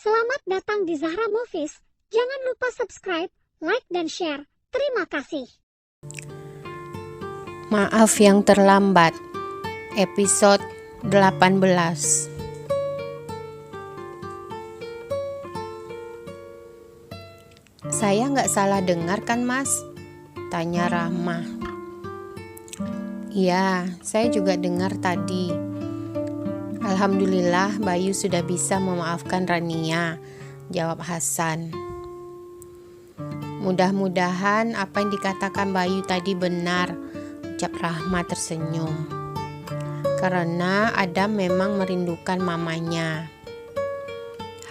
Selamat datang di Zahra Movies. Jangan lupa subscribe, like, dan share. Terima kasih. Maaf yang terlambat. Episode 18. Saya nggak salah dengar kan, Mas? Tanya Rahma. Iya, saya juga dengar tadi. Alhamdulillah Bayu sudah bisa memaafkan Rania, jawab Hasan. Mudah-mudahan apa yang dikatakan Bayu tadi benar, ucap Rahma tersenyum. Karena Adam memang merindukan mamanya.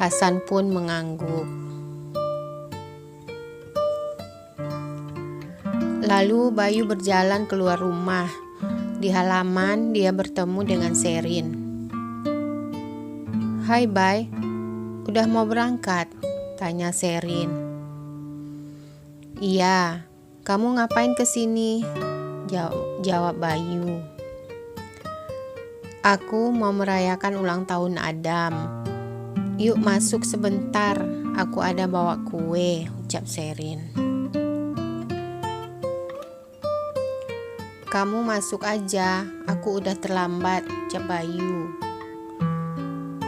Hasan pun mengangguk. Lalu Bayu berjalan keluar rumah. Di halaman dia bertemu dengan Sherin. Hai Bay, udah mau berangkat? Tanya Sherin. Iya, kamu ngapain kesini? Jawab Bayu. Aku mau merayakan ulang tahun Adam. Yuk masuk sebentar, aku ada bawa kue, ucap Sherin. Kamu masuk aja, aku udah terlambat, ucap Bayu.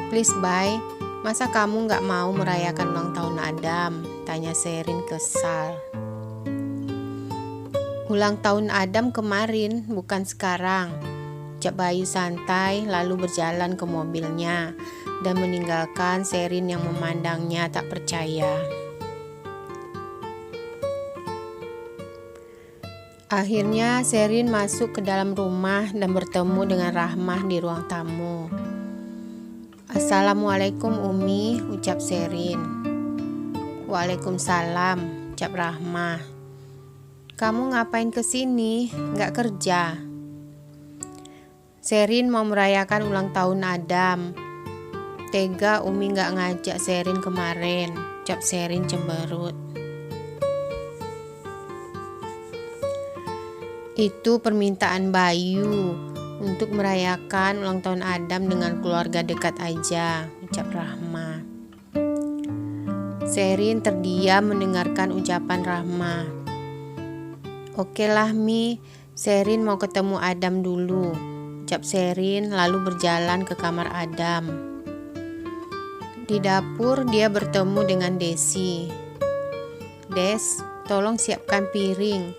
Please Bay, masa kamu gak mau merayakan ulang tahun Adam? Tanya Sherin kesal. Ulang tahun Adam kemarin, bukan sekarang, ucap Bayu santai lalu berjalan ke mobilnya dan meninggalkan Sherin yang memandangnya tak percaya. Akhirnya Sherin masuk ke dalam rumah dan bertemu dengan Rahmah di ruang tamu. Assalamualaikum Umi, ucap Sherin. Waalaikumsalam, ucap Rahmah. Kamu ngapain kesini? Nggak kerja? Sherin mau merayakan ulang tahun Adam. Tega Umi nggak ngajak Sherin kemarin, ucap Sherin cemberut. Itu permintaan Bayu untuk merayakan ulang tahun Adam dengan keluarga dekat aja, ucap Rahma. Sherin terdiam mendengarkan ucapan Rahma. Oke lah Mi, Sherin mau ketemu Adam dulu, ucap Sherin lalu berjalan ke kamar Adam. Di dapur dia bertemu dengan Desi. Des, tolong siapkan piring,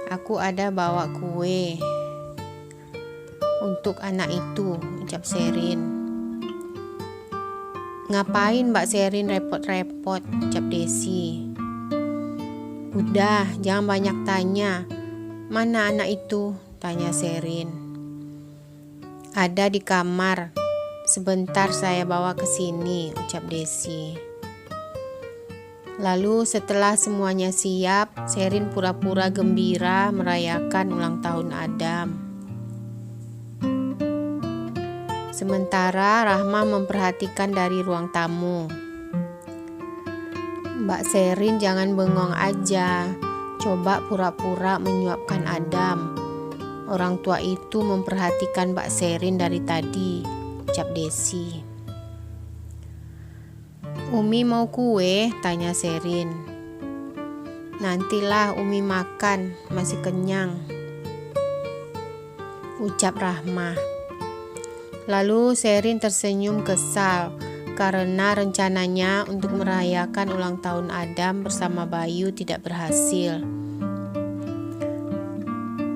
aku ada bawa kue untuk anak itu, ucap Sherin. Ngapain Mbak Sherin repot-repot, ucap Desi. Udah, jangan banyak tanya. Mana anak itu? Tanya Sherin. Ada di kamar. Sebentar saya bawa ke sini, ucap Desi. Lalu setelah semuanya siap, Sherin pura-pura gembira merayakan ulang tahun Adam. Sementara Rahma memperhatikan dari ruang tamu. Mbak Sherin jangan bengong aja, coba pura-pura menyuapkan Adam. Orang tua itu memperhatikan Mbak Sherin dari tadi, ucap Desi. Umi mau kue? Tanya Sherin. Nantilah Umi makan, masih kenyang, ucap Rahma. Lalu Sherin tersenyum kesal karena rencananya untuk merayakan ulang tahun Adam bersama Bayu tidak berhasil.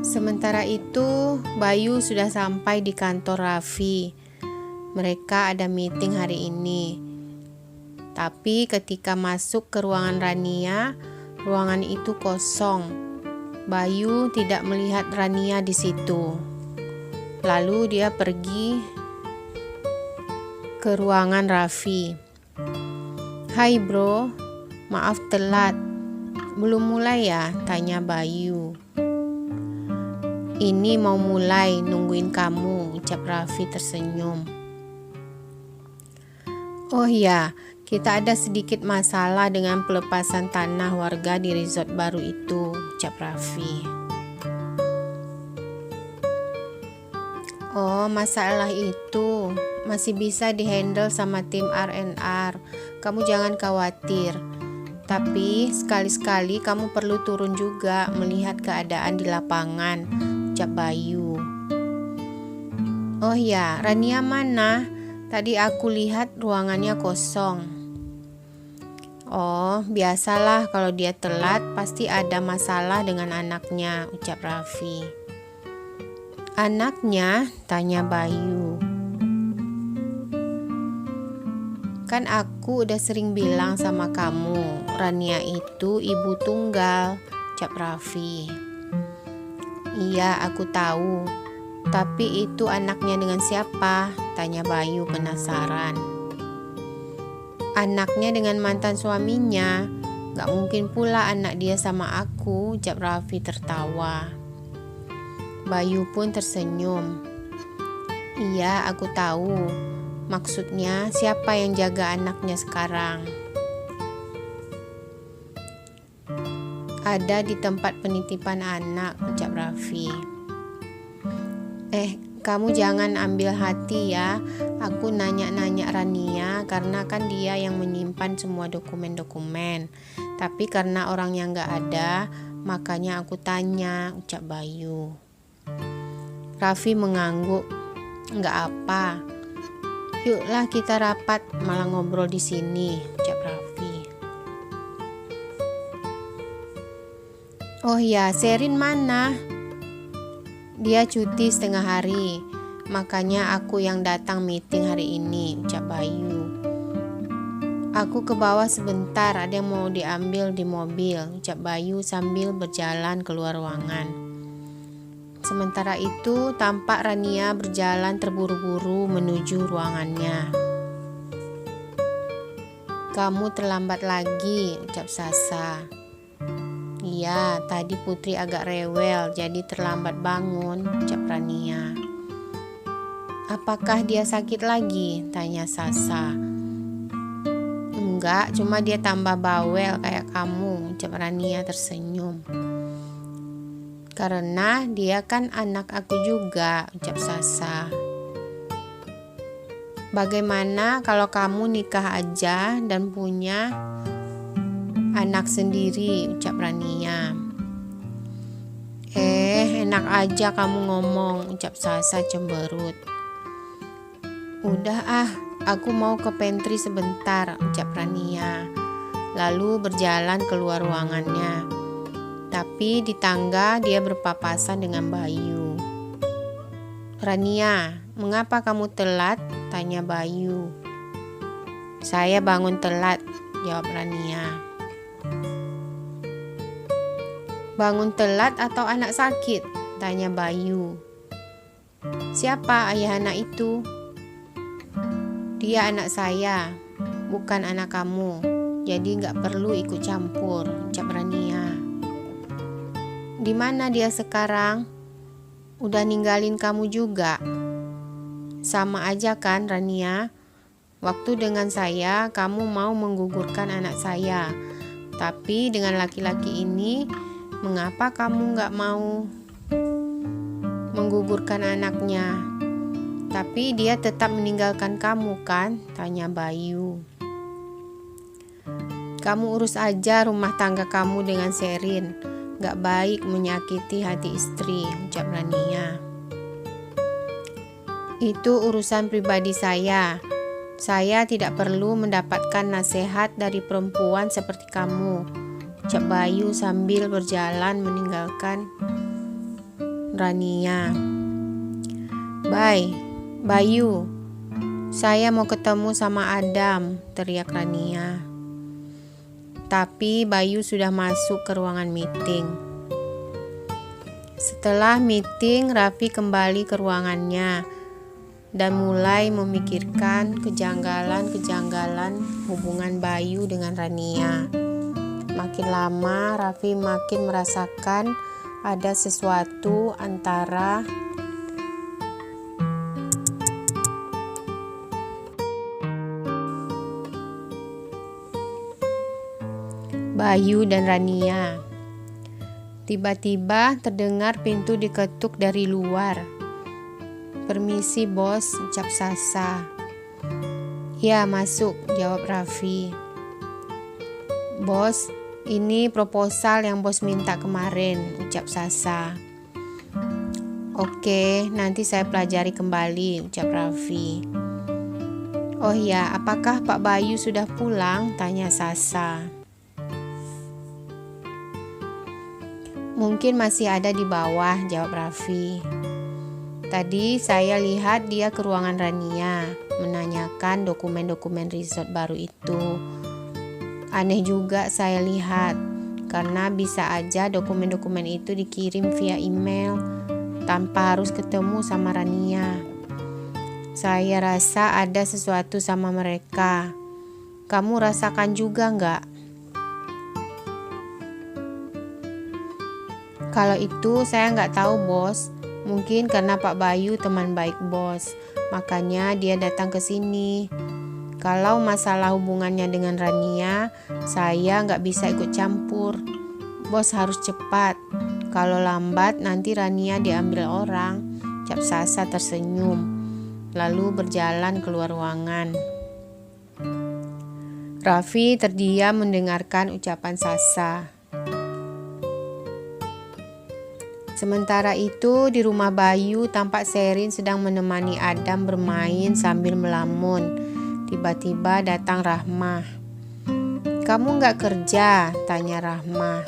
Sementara itu, Bayu sudah sampai di kantor Raffi. Mereka ada meeting hari ini. Tapi ketika masuk ke ruangan Rania, ruangan itu kosong. Bayu tidak melihat Rania di situ. Lalu dia pergi ke ruangan Raffi. Hai bro, maaf telat. Belum mulai ya? Tanya Bayu. Ini mau mulai, nungguin kamu, ucap Raffi tersenyum. Oh ya, kita ada sedikit masalah dengan pelepasan tanah warga di resort baru itu, ucap Raffi. Oh, masalah itu masih bisa dihandle sama tim R&R. kamu jangan khawatir. Tapi sekali-sekali kamu perlu turun juga melihat keadaan di lapangan, ucap Bayu. Oh ya, Rania mana? Tadi aku lihat ruangannya kosong. Oh, biasalah kalau dia telat pasti ada masalah dengan anaknya, ucap Raffi. Anaknya? Tanya Bayu. Kan aku udah sering bilang sama kamu, Rania itu ibu tunggal, ucap Raffi. Iya, aku tahu. Tapi itu anaknya dengan siapa? Tanya Bayu penasaran. Anaknya dengan mantan suaminya. Gak mungkin pula anak dia sama aku, ucap Raffi tertawa. Bayu pun tersenyum. Iya, aku tahu. Maksudnya siapa yang jaga anaknya sekarang? Ada di tempat penitipan anak, ucap Raffi. Kamu jangan ambil hati ya. Aku nanya-nanya Rania karena kan dia yang menyimpan semua dokumen-dokumen. Tapi karena orangnya gak ada, makanya aku tanya, ucap Bayu. Raffi mengangguk. Gak apa. Yuklah kita rapat, malah ngobrol di sini, ucap Raffi. Oh ya, Sherin mana? Dia cuti setengah hari, makanya aku yang datang meeting hari ini, ucap Bayu. Aku ke bawah sebentar, ada yang mau diambil di mobil, ucap Bayu sambil berjalan keluar ruangan. Sementara itu, tampak Rania berjalan terburu-buru menuju ruangannya. Kamu terlambat lagi, ucap Sasa. Iya, tadi Putri agak rewel, jadi terlambat bangun, ucap Rania. Apakah dia sakit lagi? Tanya Sasa. Enggak, cuma dia tambah bawel kayak kamu, ucap Rania tersenyum. Karena dia kan anak aku juga, ucap Sasa. Bagaimana kalau kamu nikah aja dan punya anak sendiri, ucap Rania. Enak aja kamu ngomong, ucap Sasa cemberut. Udah aku mau ke pantry sebentar, ucap Rania. Lalu berjalan keluar ruangannya. Tapi di tangga dia berpapasan dengan Bayu. Rania, mengapa kamu telat? Tanya Bayu. Saya bangun telat, jawab Rania. Bangun telat atau anak sakit? Tanya Bayu. Siapa ayah anak itu? Dia anak saya, bukan anak kamu. Jadi gak perlu ikut campur, ucap Rania. Di mana dia sekarang? Udah ninggalin kamu juga? Sama aja kan, Rania? Waktu dengan saya, kamu mau menggugurkan anak saya. Tapi dengan laki-laki ini, mengapa kamu gak mau menggugurkan anaknya? Tapi dia tetap meninggalkan kamu kan? Tanya Bayu. Kamu urus aja rumah tangga kamu dengan Sherin. Gak baik menyakiti hati istri, ucap Rania. Itu urusan pribadi saya. Saya tidak perlu mendapatkan nasihat dari perempuan seperti kamu, ucap Bayu sambil berjalan meninggalkan Rania. Bayu, saya mau ketemu sama Adam, teriak Rania. Tapi Bayu sudah masuk ke ruangan meeting. Setelah meeting, Raffi kembali ke ruangannya dan mulai memikirkan kejanggalan-kejanggalan hubungan Bayu dengan Rania. Makin lama, Raffi makin merasakan ada sesuatu antara Bayu dan Rania. Tiba-tiba terdengar pintu diketuk dari luar. Permisi bos, ucap Sasa. Ya, masuk, jawab Raffi. Bos, ini proposal yang bos minta kemarin, ucap Sasa. Oke, nanti saya pelajari kembali, ucap Raffi. Oh ya, apakah Pak Bayu sudah pulang? Tanya Sasa. Mungkin masih ada di bawah, jawab Raffi. Tadi saya lihat dia ke ruangan Rania, menanyakan dokumen-dokumen resort baru itu. Aneh juga saya lihat, karena bisa aja dokumen-dokumen itu dikirim via email, tanpa harus ketemu sama Rania. Saya rasa ada sesuatu sama mereka. Kamu rasakan juga nggak? Kalau itu saya nggak tahu, bos. Mungkin karena Pak Bayu teman baik bos, makanya dia datang ke sini. Kalau masalah hubungannya dengan Rania, saya nggak bisa ikut campur. Bos harus cepat. Kalau lambat nanti Rania diambil orang. Ucap Sasa tersenyum, lalu berjalan keluar ruangan. Raffi terdiam mendengarkan ucapan Sasa. Sementara itu di rumah Bayu tampak Sherin sedang menemani Adam bermain sambil melamun. Tiba-tiba datang Rahmah. Kamu nggak kerja? Tanya Rahmah.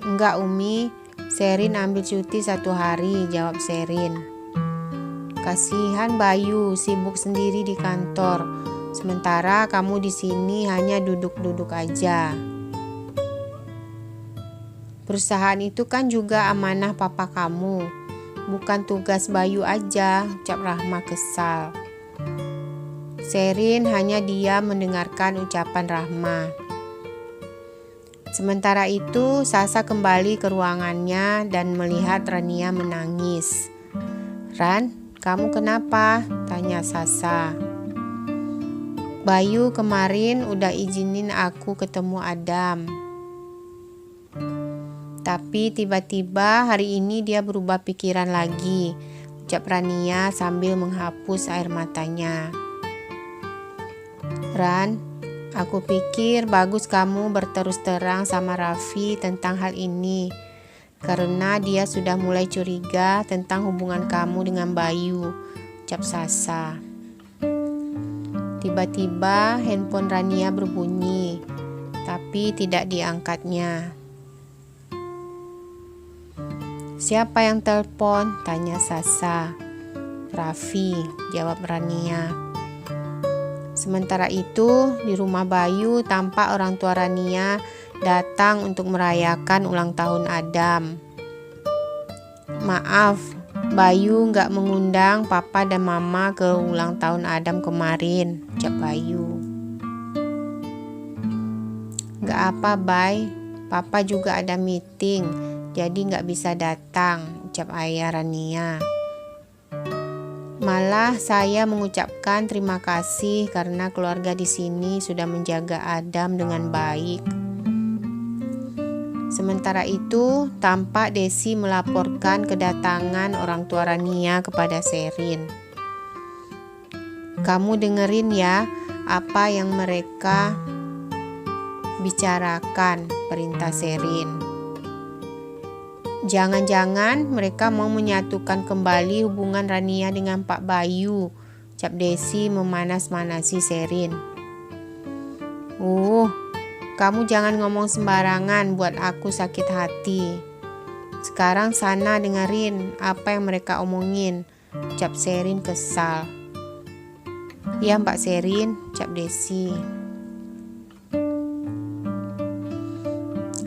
Enggak Umi, Sherin ambil cuti 1 hari, jawab Sherin. Kasihan Bayu, sibuk sendiri di kantor. Sementara kamu di sini hanya duduk-duduk aja. Perusahaan itu kan juga amanah papa kamu, bukan tugas Bayu aja, ucap Rahmah kesal. Sherin hanya diam mendengarkan ucapan Rahmah. Sementara itu Sasa kembali ke ruangannya dan melihat Rania menangis. Ran, kamu kenapa? Tanya Sasa. Bayu kemarin udah izinin aku ketemu Adam. Tapi tiba-tiba hari ini dia berubah pikiran lagi, ucap Rania sambil menghapus air matanya. Ran, aku pikir bagus kamu berterus terang sama Raffi tentang hal ini, karena dia sudah mulai curiga tentang hubungan kamu dengan Bayu, ucap Sasa. Tiba-tiba handphone Rania berbunyi, tapi tidak diangkatnya. Siapa yang telepon? Tanya Sasa. Raffi, jawab Rania. Sementara itu di rumah Bayu tampak orang tua Rania datang untuk merayakan ulang tahun Adam. Maaf, Bayu nggak mengundang papa dan mama ke ulang tahun Adam kemarin, ucap Bayu. Nggak apa, Bay, papa juga ada meeting. Jadi nggak bisa datang, ucap ayah Rania. Malah saya mengucapkan terima kasih karena keluarga di sini sudah menjaga Adam dengan baik. Sementara itu, tampak Desi melaporkan kedatangan orang tua Rania kepada Sherin. Kamu dengerin ya apa yang mereka bicarakan, perintah Sherin. Jangan-jangan mereka mau menyatukan kembali hubungan Rania dengan Pak Bayu, ucap Desi memanas-manasi Sherin. Kamu jangan ngomong sembarangan buat aku sakit hati. Sekarang sana dengerin apa yang mereka omongin, ucap Sherin kesal. Ya Mbak Sherin, ucap Desi.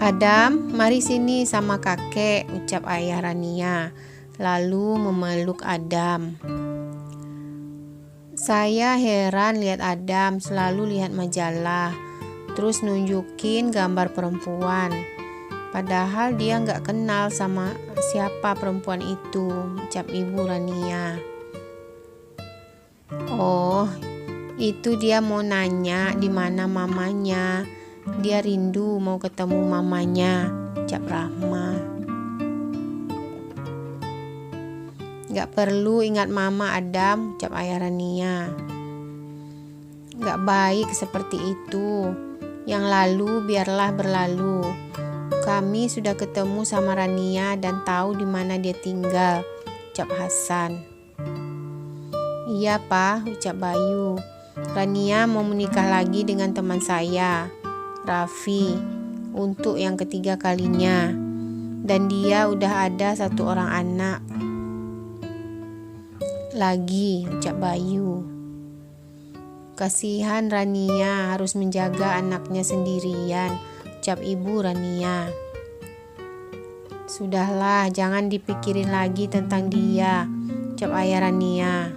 Adam, mari sini sama kakek, ucap ayah Rania, lalu memeluk Adam. Saya heran lihat Adam selalu lihat majalah, terus nunjukin gambar perempuan. Padahal dia nggak kenal sama siapa perempuan itu, ucap ibu Rania. Oh, itu dia mau nanya di mana mamanya. Dia rindu mau ketemu mamanya, ucap Rahma. Gak perlu ingat mama Adam, ucap ayah Rania. Gak baik seperti itu. Yang lalu biarlah berlalu. Kami sudah ketemu sama Rania dan tahu di mana dia tinggal, ucap Hasan. Iya Pak, ucap Bayu. Rania mau menikah lagi dengan teman saya, Raffi, untuk yang ketiga kalinya. Dan dia udah ada 1 orang anak lagi, ucap Bayu. Kasihan Rania harus menjaga anaknya sendirian, ucap ibu Rania. Sudahlah, jangan dipikirin lagi tentang dia, ucap ayah Rania.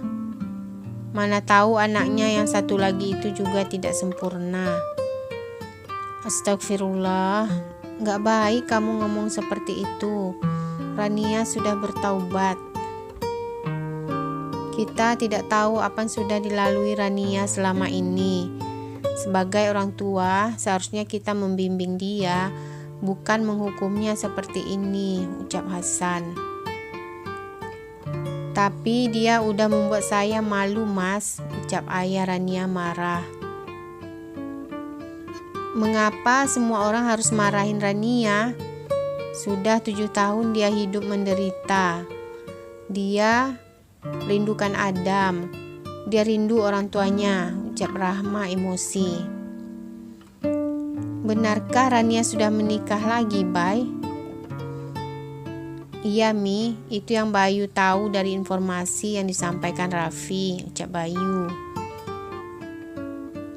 Mana tahu anaknya yang 1 lagi itu juga tidak sempurna. Astagfirullah, gak baik kamu ngomong seperti itu. Rania sudah bertaubat. Kita tidak tahu apa yang sudah dilalui Rania selama ini. Sebagai orang tua, seharusnya kita membimbing dia, bukan menghukumnya seperti ini, ucap Hasan. Tapi dia udah membuat saya malu, Mas, ucap ayah Rania marah. Mengapa semua orang harus marahin Rania? Sudah 7 tahun dia hidup menderita. Dia rindukan Adam. Dia rindu orang tuanya, ucap Rahma emosi. Benarkah Rania sudah menikah lagi, Bay? Iya Mi, itu yang Bayu tahu dari informasi yang disampaikan Raffi, ucap Bayu.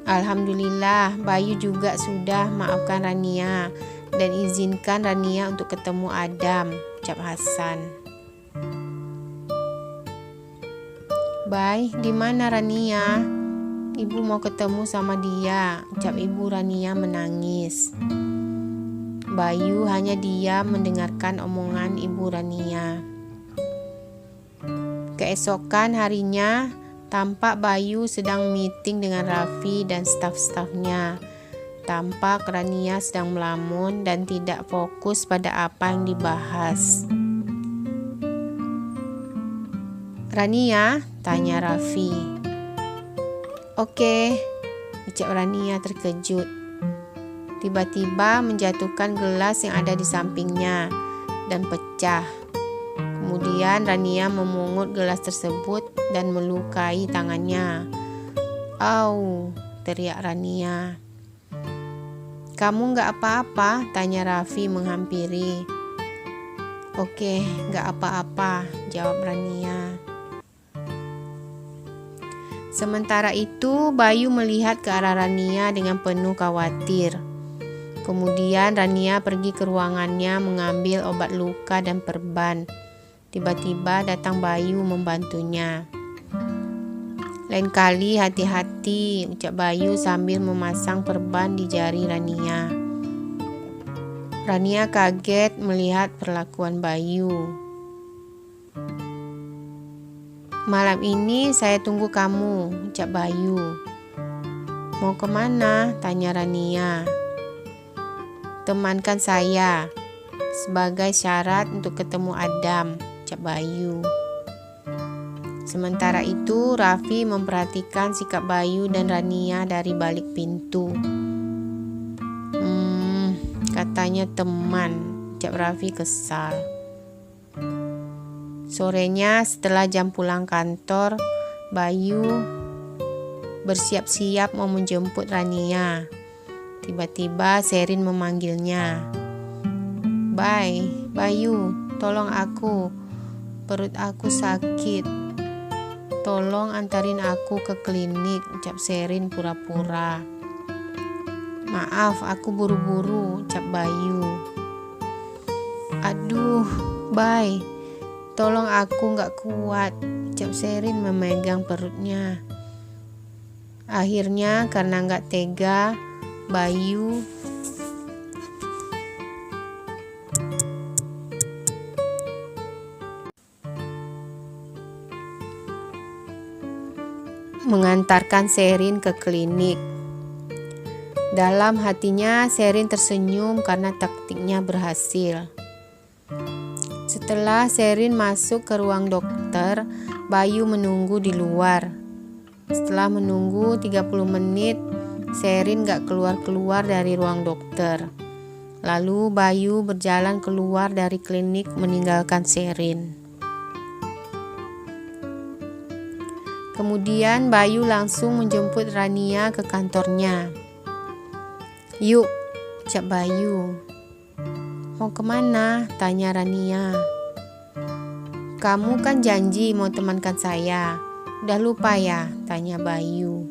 Alhamdulillah, Bayu juga sudah maafkan Rania dan izinkan Rania untuk ketemu Adam, ucap Hasan. Bay, di mana Rania? Ibu mau ketemu sama dia, ucap ibu Rania menangis. Bayu hanya diam mendengarkan omongan ibu Rania. Keesokan harinya, tampak Bayu sedang meeting dengan Raffi dan staf-stafnya. Tampak Rania sedang melamun dan tidak fokus pada apa yang dibahas. Rania, tanya Raffi. Oke, ucap Rania terkejut. Tiba-tiba menjatuhkan gelas yang ada di sampingnya dan pecah. Kemudian Rania memungut gelas tersebut dan melukai tangannya. Au, teriak Rania. Kamu gak apa-apa? Tanya Raffi menghampiri. Oke, gak apa-apa, jawab Rania. Sementara itu, Bayu melihat ke arah Rania dengan penuh khawatir. Kemudian Rania pergi ke ruangannya mengambil obat luka dan perban. Tiba-tiba datang Bayu membantunya. Lain kali hati-hati, ucap Bayu sambil memasang perban di jari Rania. Rania kaget melihat perlakuan Bayu. Malam ini saya tunggu kamu, ucap Bayu. Mau kemana? Tanya Rania. Temankan saya sebagai syarat untuk ketemu Adam, ucap Bayu. Sementara itu Raffi memperhatikan sikap Bayu dan Rania dari balik pintu. Katanya teman, ucap Raffi kesal. Sorenya setelah jam pulang kantor, Bayu bersiap-siap mau menjemput Rania. Tiba-tiba Sherin memanggilnya. Bayu, tolong aku. Perut aku sakit. Tolong antarin aku ke klinik, ucap Sherin pura-pura. Maaf, aku buru-buru, ucap Bayu. Aduh, Bay, tolong aku gak kuat, ucap Sherin memegang perutnya. Akhirnya karena gak tega, Bayu mengantarkan Sherin ke klinik. Dalam hatinya Sherin tersenyum karena taktiknya berhasil. Setelah Sherin masuk ke ruang dokter, Bayu menunggu di luar. Setelah menunggu 30 menit, Sherin gak keluar-keluar dari ruang dokter. Lalu Bayu berjalan keluar dari klinik meninggalkan Sherin. Kemudian Bayu langsung menjemput Rania ke kantornya. "Yuk," ucap Bayu. "Mau kemana?" tanya Rania. "Kamu kan janji mau temankan saya. Udah lupa ya?" tanya Bayu.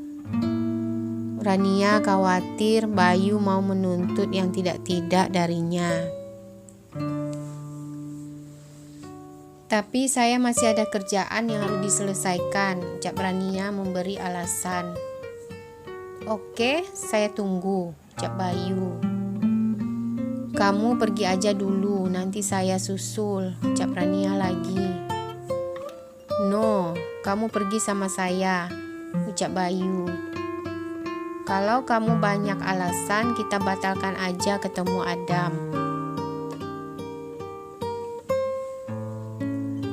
Rania khawatir Bayu mau menuntut yang tidak-tidak darinya. "Tapi saya masih ada kerjaan yang harus diselesaikan," ucap Rania memberi alasan. "Oke, saya tunggu," ucap Bayu. "Kamu pergi aja dulu, nanti saya susul," ucap Rania lagi. "No, kamu pergi sama saya," ucap Bayu. "Kalau kamu banyak alasan, kita batalkan aja ketemu Adam."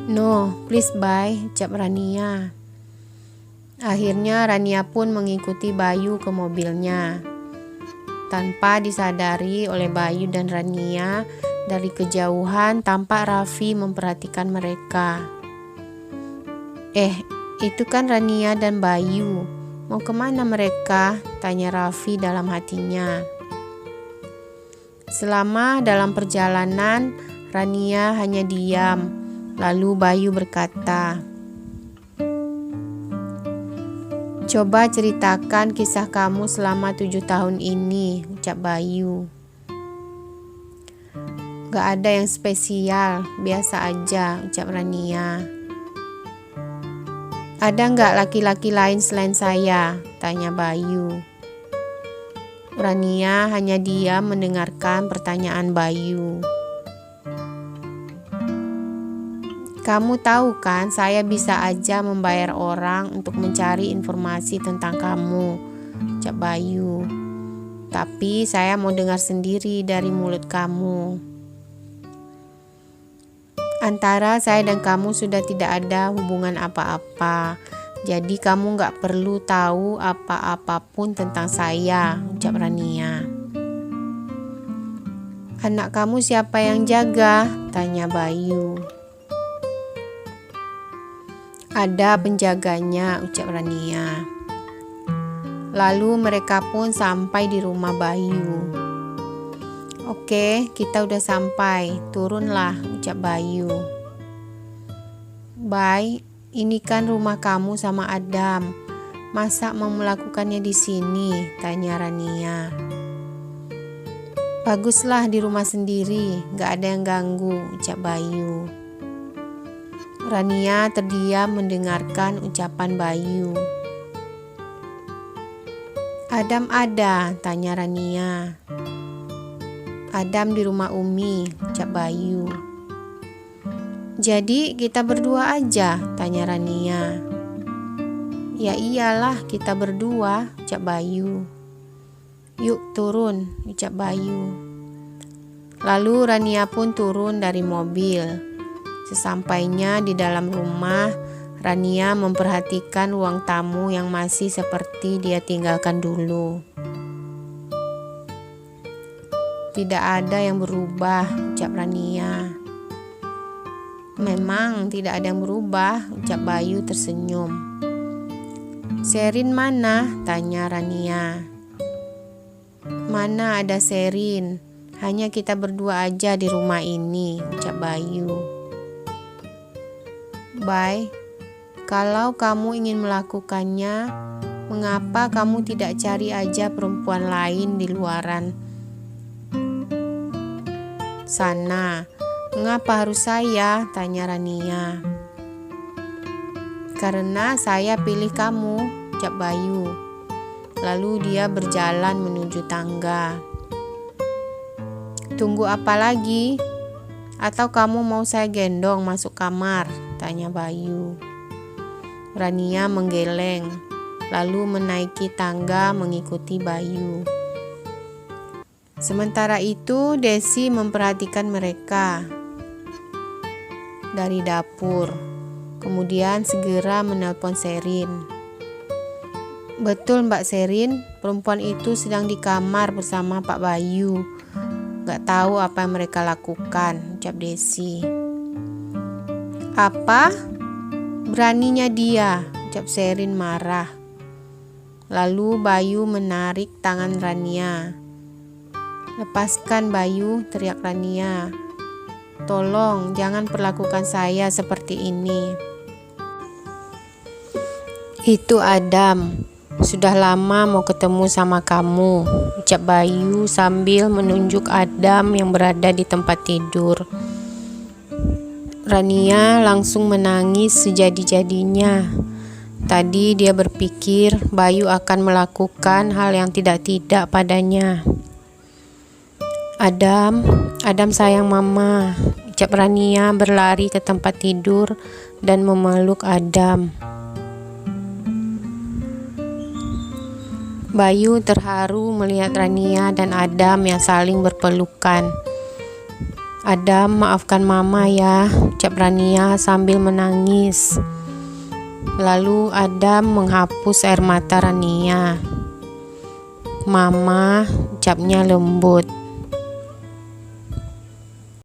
"No, please bye," ucap Rania. Akhirnya Rania pun mengikuti Bayu ke mobilnya. Tanpa disadari oleh Bayu dan Rania, dari kejauhan tampak Raffi memperhatikan mereka. Itu kan Rania dan Bayu. Mau kemana mereka?" tanya Raffi dalam hatinya. Selama dalam perjalanan, Rania hanya diam. Lalu Bayu berkata, "Coba ceritakan kisah kamu selama 7 tahun ini," ucap Bayu. "Gak ada yang spesial, biasa aja," ucap Rania. "Ada gak laki-laki lain selain saya?" tanya Bayu. Rania hanya diam mendengarkan pertanyaan Bayu. "Kamu tahu kan, saya bisa aja membayar orang untuk mencari informasi tentang kamu," ucap Bayu. "Tapi saya mau dengar sendiri dari mulut kamu. Antara saya dan kamu sudah tidak ada hubungan apa-apa. Jadi kamu gak perlu tahu apa-apapun tentang saya," ucap Rania. "Anak kamu siapa yang jaga?" tanya Bayu. "Ada penjaganya," ucap Rania. Lalu mereka pun sampai di rumah Bayu. "Oke, kita udah sampai, turunlah," ucap Bayu. "Bay, ini kan rumah kamu sama Adam. Masa mau melakukannya di sini?" tanya Rania. "Baguslah di rumah sendiri, gak ada yang ganggu," ucap Bayu. Rania terdiam mendengarkan ucapan Bayu. "Adam ada?" tanya Rania. "Adam di rumah Umi," ucap Bayu. "Jadi kita berdua aja?" tanya Rania. "Ya iyalah, kita berdua," ucap Bayu. "Yuk turun," ucap Bayu. Lalu Rania pun turun dari mobil. Sesampainya di dalam rumah, Rania memperhatikan ruang tamu yang masih seperti dia tinggalkan dulu. "Tidak ada yang berubah," ucap Rania. "Memang tidak ada yang berubah," ucap Bayu tersenyum. "Sherin mana?" tanya Rania. "Mana ada Sherin, hanya kita berdua aja di rumah ini," ucap Bayu. "Bay, kalau kamu ingin melakukannya, mengapa kamu tidak cari aja perempuan lain di luaran sana? Mengapa harus saya?" tanya Rania. "Karena saya pilih kamu," ucap Bayu. Lalu dia berjalan menuju tangga. "Tunggu apa lagi? Atau kamu mau saya gendong masuk kamar?" tanya Bayu. Rania menggeleng, lalu menaiki tangga mengikuti Bayu. Sementara itu Desi memperhatikan mereka dari dapur, kemudian segera menelpon Sherin. Betul Mbak Sherin, perempuan itu sedang di kamar bersama Pak Bayu. Gak tahu apa yang mereka lakukan, ucap Desi. Apa? Beraninya dia, ucap Sherin marah. Lalu Bayu menarik tangan Rania. Lepaskan Bayu, teriak Rania. Tolong jangan perlakukan saya seperti ini. Itu Adam, sudah lama mau ketemu sama kamu, ucap Bayu sambil menunjuk Adam yang berada di tempat tidur. Rania langsung menangis sejadi-jadinya. Tadi dia berpikir Bayu akan melakukan hal yang tidak-tidak padanya. Adam sayang mama, ucap Rania berlari ke tempat tidur dan memeluk Adam. Bayu terharu melihat Rania dan Adam yang saling berpelukan. Adam, maafkan mama ya, ucap Rania sambil menangis. Lalu Adam menghapus air mata Rania. Mama, ucapnya lembut.